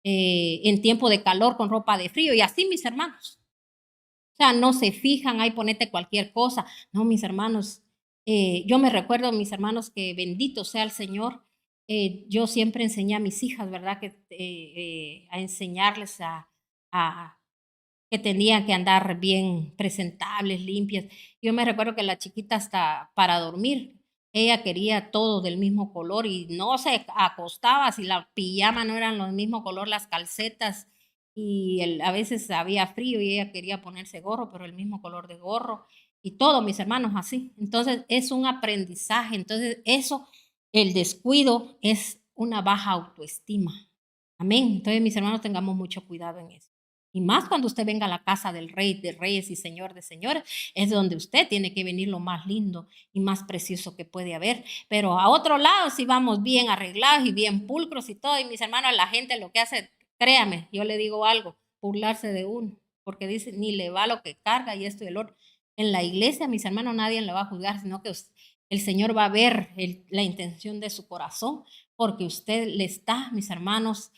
Speaker 1: en tiempo de calor con ropa de frío, y así, mis hermanos. O sea, no se fijan, ahí ponete cualquier cosa. No, mis hermanos, yo me recuerdo, mis hermanos, que bendito sea el Señor. Yo siempre enseñé a mis hijas, ¿verdad? Que a enseñarles a que tenían que andar bien presentables, limpias. Yo me recuerdo que la chiquita hasta para dormir, ella quería todo del mismo color y no se acostaba si la pijama no eran los mismo color, las calcetas, y a veces había frío y ella quería ponerse gorro, pero el mismo color de gorro y todo, mis hermanos, así. Entonces es un aprendizaje. Entonces eso, el descuido es una baja autoestima. Amén. Entonces, mis hermanos, tengamos mucho cuidado en eso. Y más cuando usted venga a la casa del Rey de Reyes y Señor de Señores, es donde usted tiene que venir lo más lindo y más precioso que puede haber. Pero a otro lado, si vamos bien arreglados y bien pulcros y todo, y mis hermanos, la gente lo que hace, créame, yo le digo algo, burlarse de uno, porque dice, ni le va lo que carga y esto y el otro. En la iglesia, mis hermanos, nadie le va a juzgar, sino que el Señor va a ver la intención de su corazón, porque usted le está, mis hermanos,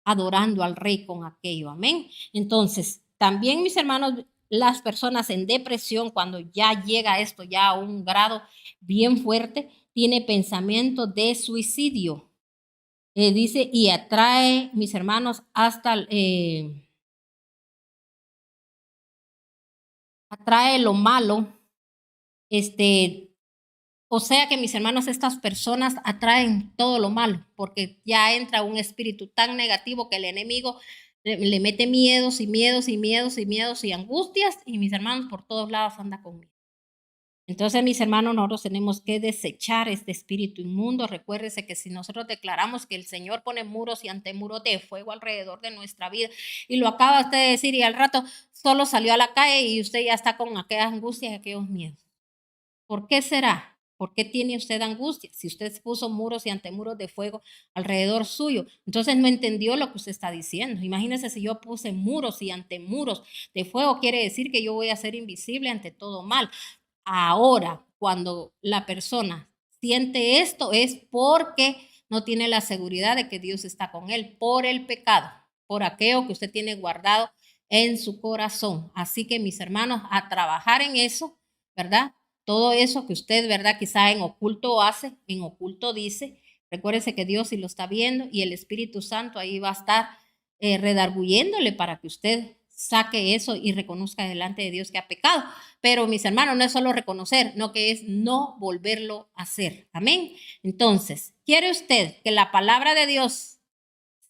Speaker 1: adorando al Rey con aquello. Amén. Entonces, también, mis hermanos, las personas en depresión, cuando ya llega esto ya a un grado bien fuerte, tiene pensamiento de suicidio. Dice, y atrae, mis hermanos, atrae lo malo. O sea que, mis hermanos, estas personas atraen todo lo malo, porque ya entra un espíritu tan negativo que el enemigo le mete miedos y miedos y miedos y miedos y angustias, y mis hermanos por todos lados anda conmigo. Entonces, mis hermanos, nosotros tenemos que desechar este espíritu inmundo. Recuérdese que si nosotros declaramos que el Señor pone muros y antemuros de fuego alrededor de nuestra vida, y lo acaba usted de decir, y al rato solo salió a la calle y usted ya está con aquellas angustias y aquellos miedos. ¿Por qué será? ¿Por qué tiene usted angustia? Si usted puso muros y antemuros de fuego alrededor suyo, entonces no entendió lo que usted está diciendo. Imagínese si yo puse muros y antemuros de fuego, quiere decir que yo voy a ser invisible ante todo mal. Ahora, cuando la persona siente esto, es porque no tiene la seguridad de que Dios está con él por el pecado, por aquello que usted tiene guardado en su corazón. Así que, mis hermanos, a trabajar en eso, ¿verdad? Todo eso que usted, ¿verdad? Quizá en oculto hace, en oculto dice. Recuérdese que Dios sí lo está viendo y el Espíritu Santo ahí va a estar redarguyéndole para que usted saque eso y reconozca delante de Dios que ha pecado. Pero, mis hermanos, no es solo reconocer, no, que es no volverlo a hacer. Amén. Entonces, ¿quiere usted que la palabra de Dios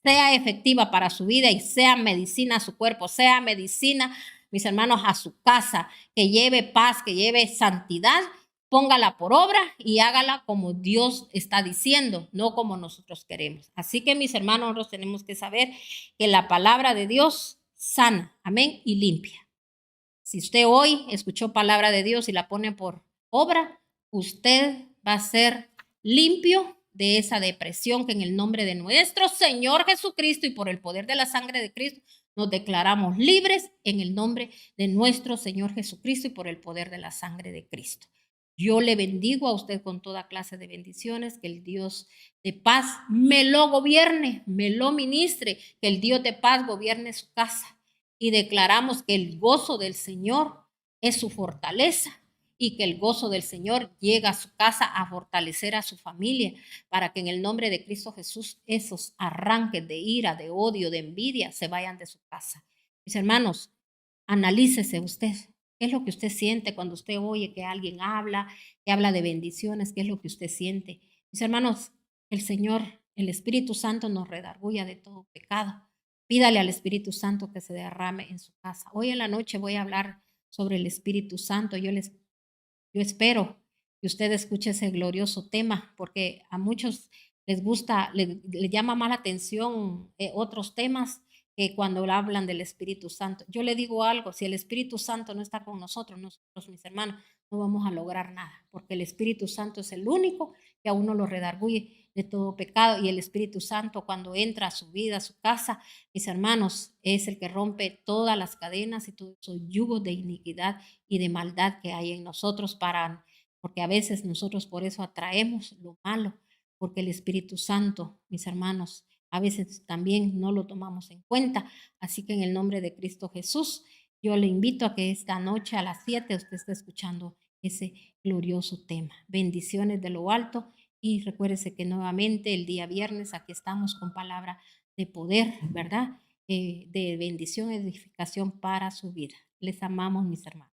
Speaker 1: sea efectiva para su vida y sea medicina a su cuerpo, sea medicina, mis hermanos, a su casa, que lleve paz, que lleve santidad? Póngala por obra y hágala como Dios está diciendo, no como nosotros queremos. Así que, mis hermanos, nosotros tenemos que saber que la palabra de Dios sana, amén, y limpia. Si usted hoy escuchó palabra de Dios y la pone por obra, usted va a ser limpio de esa depresión, que en el nombre de nuestro Señor Jesucristo y por el poder de la sangre de Cristo nos declaramos libres en el nombre de nuestro Señor Jesucristo y por el poder de la sangre de Cristo. Yo le bendigo a usted con toda clase de bendiciones, que el Dios de paz me lo gobierne, me lo ministre, que el Dios de paz gobierne su casa. Y declaramos que el gozo del Señor es su fortaleza y que el gozo del Señor llega a su casa a fortalecer a su familia, para que en el nombre de Cristo Jesús esos arranques de ira, de odio, de envidia se vayan de su casa. Mis hermanos, analícese usted. ¿Qué es lo que usted siente cuando usted oye que alguien habla, que habla de bendiciones? ¿Qué es lo que usted siente? Mis hermanos, el Señor, el Espíritu Santo nos redarguya de todo pecado. Pídale al Espíritu Santo que se derrame en su casa. Hoy en la noche voy a hablar sobre el Espíritu Santo. Yo espero que usted escuche ese glorioso tema, porque a muchos les gusta, le llama más la atención otros temas que cuando hablan del Espíritu Santo. Yo le digo algo, si el Espíritu Santo no está con nosotros, mis hermanos, no vamos a lograr nada, porque el Espíritu Santo es el único que a uno lo redarguye de todo pecado, y el Espíritu Santo, cuando entra a su vida, a su casa, mis hermanos, es el que rompe todas las cadenas y todos esos yugos de iniquidad y de maldad que hay en nosotros, porque a veces nosotros por eso atraemos lo malo, porque el Espíritu Santo, mis hermanos, a veces también no lo tomamos en cuenta. Así que en el nombre de Cristo Jesús, yo le invito a que esta noche a las 7 usted esté escuchando ese glorioso tema. Bendiciones de lo alto, y recuérdese que nuevamente el día viernes aquí estamos con palabra de poder, ¿verdad? De bendición, edificación para su vida. Les amamos, mis hermanos.